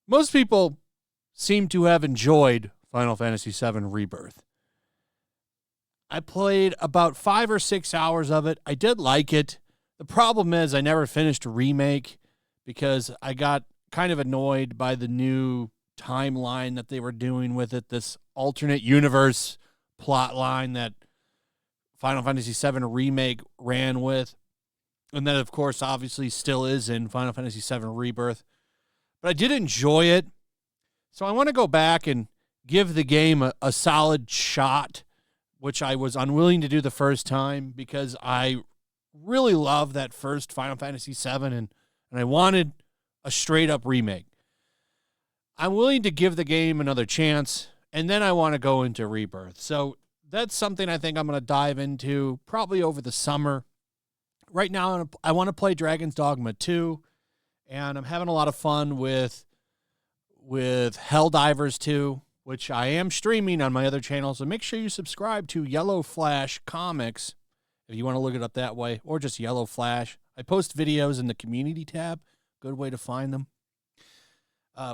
Most people seem to have enjoyed Final Fantasy VII Rebirth. I played about 5 or 6 hours of it. I did like it. The problem is I never finished a remake because I got kind of annoyed by the new timeline that they were doing with it, this alternate universe plot line that Final Fantasy VII Remake ran with. And that, of course, obviously still is in Final Fantasy VII Rebirth. But I did enjoy it. So I want to go back and give the game a solid shot, which I was unwilling to do the first time because I really love that first Final Fantasy VII and I wanted a straight-up remake. I'm willing to give the game another chance, and then I want to go into Rebirth. So that's something I think I'm going to dive into probably over the summer. Right now, I want to play Dragon's Dogma 2, and I'm having a lot of fun with Helldivers 2, which I am streaming on my other channel. So make sure you subscribe to YellowFlash Comics if you want to look it up that way, or just YellowFlash. I post videos in the community tab. Good way to find them.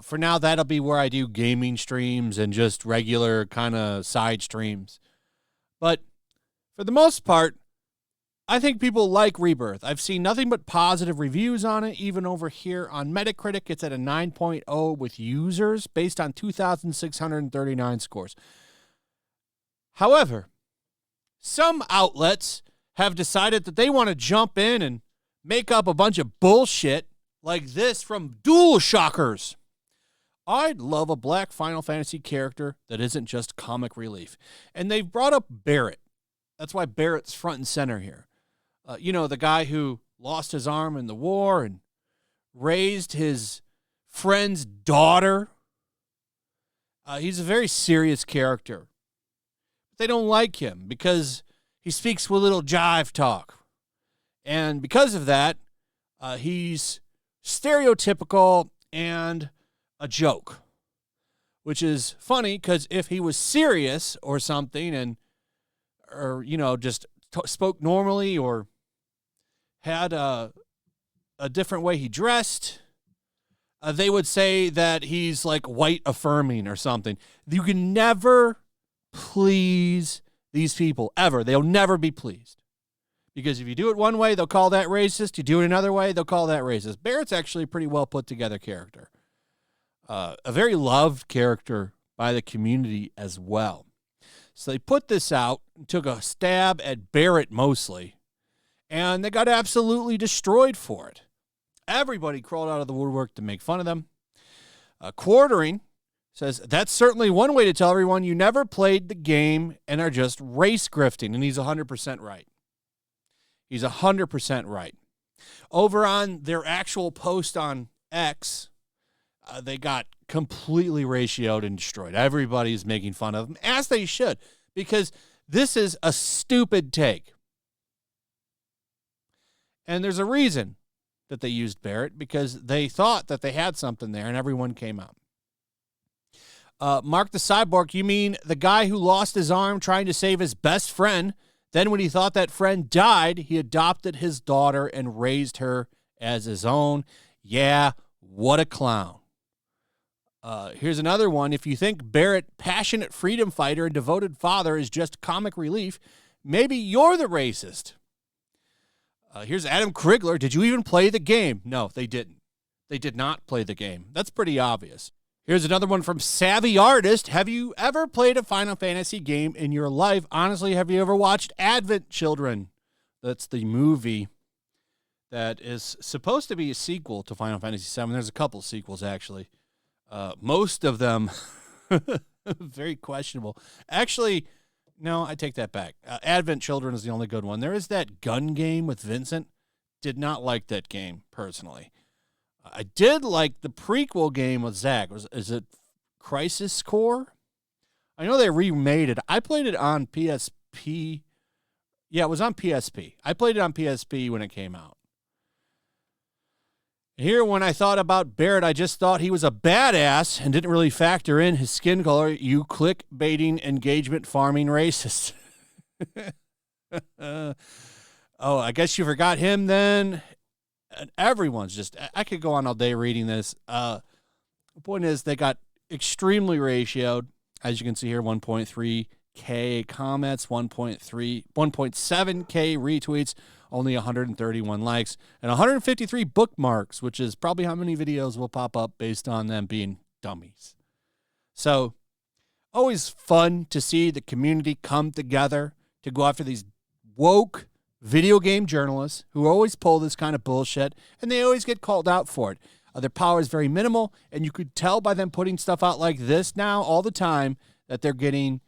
For now, that'll be where I do gaming streams and just regular kind of side streams. But for the most part, I think people like Rebirth. I've seen nothing but positive reviews on it. Even over here on Metacritic, it's at a 9.0 with users based on 2,639 scores. However, some outlets have decided that they want to jump in and make up a bunch of bullshit like this from DualShockers. I'd love a black Final Fantasy character that isn't just comic relief. And they've brought up Barrett. That's why Barrett's front and center here. The guy who lost his arm in the war and raised his friend's daughter. He's a very serious character. They don't like him because he speaks with little jive talk. And because of that, he's stereotypical and a joke, which is funny because if he was serious or something or just spoke normally or had a different way he dressed, they would say that he's like white affirming or something. You can never please these people ever. They'll never be pleased. Because if you do it one way, they'll call that racist. You do it another way, they'll call that racist. Barrett's actually a pretty well put together character. A very loved character by the community as well. So they put this out and took a stab at Barrett mostly, and they got absolutely destroyed for it. Everybody crawled out of the woodwork to make fun of them. Quartering says, that's certainly one way to tell everyone you never played the game and are just race grifting, and he's 100% right. He's 100% right. Over on their actual post on X, they got completely ratioed and destroyed. Everybody's making fun of them, as they should, because this is a stupid take. And there's a reason that they used Barrett, because they thought that they had something there, and everyone came out. Mark the Cyborg, you mean the guy who lost his arm trying to save his best friend? Then when he thought that friend died, he adopted his daughter and raised her as his own. Yeah, what a clown. Here's another one. If you think Barrett, passionate freedom fighter and devoted father, is just comic relief, maybe you're the racist. Here's Adam Krigler. Did you even play the game? No, they didn't. They did not play the game. That's pretty obvious. Here's another one from Savvy Artist. Have you ever played a Final Fantasy game in your life? Honestly, have you ever watched Advent Children? That's the movie that is supposed to be a sequel to Final Fantasy VII. There's a couple sequels, actually. Most of them very questionable. Actually, no, I take that back. Advent Children is the only good one. There is that gun game with Vincent. Did not like that game, personally. I did like the prequel game with Zack. Is it Crisis Core? I know they remade it. I played it on PSP. Yeah, it was on PSP. I played it on PSP when it came out. Here, when I thought about Barrett, I just thought he was a badass and didn't really factor in his skin color. You clickbaiting, engagement farming racist. Oh, I guess you forgot him then. And everyone's just, I could go on all day reading this. The point is, they got extremely ratioed. As you can see here, 1.3K comments, 1.7K retweets, only 131 likes, and 153 bookmarks, which is probably how many videos will pop up based on them being dummies. So, always fun to see the community come together to go after these woke video game journalists who always pull this kind of bullshit, and they always get called out for it. Their power is very minimal, and you could tell by them putting stuff out like this now all the time that they're getting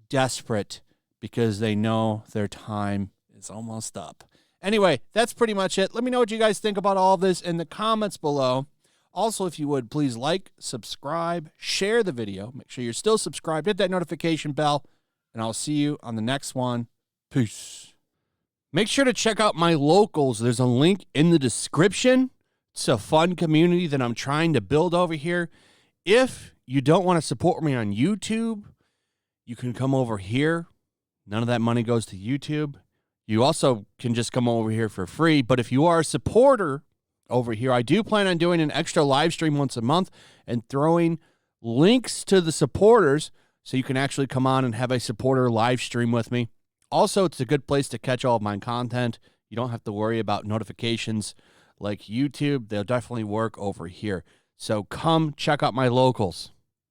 desperate because they know their time is almost up. Anyway, that's pretty much it. Let me know what you guys think about all of this in the comments below. Also, if you would, please like, subscribe, share the video. Make sure you're still subscribed. Hit that notification bell, and I'll see you on the next one. Peace. Make sure to check out my locals. There's a link in the description. It's a fun community that I'm trying to build over here. If you don't want to support me on YouTube, you can come over here. None of that money goes to YouTube. You also can just come over here for free. But if you are a supporter over here, I do plan on doing an extra live stream once a month and throwing links to the supporters so you can actually come on and have a supporter live stream with me. Also, it's a good place to catch all of my content. You don't have to worry about notifications like YouTube. They'll definitely work over here. So come check out my locals.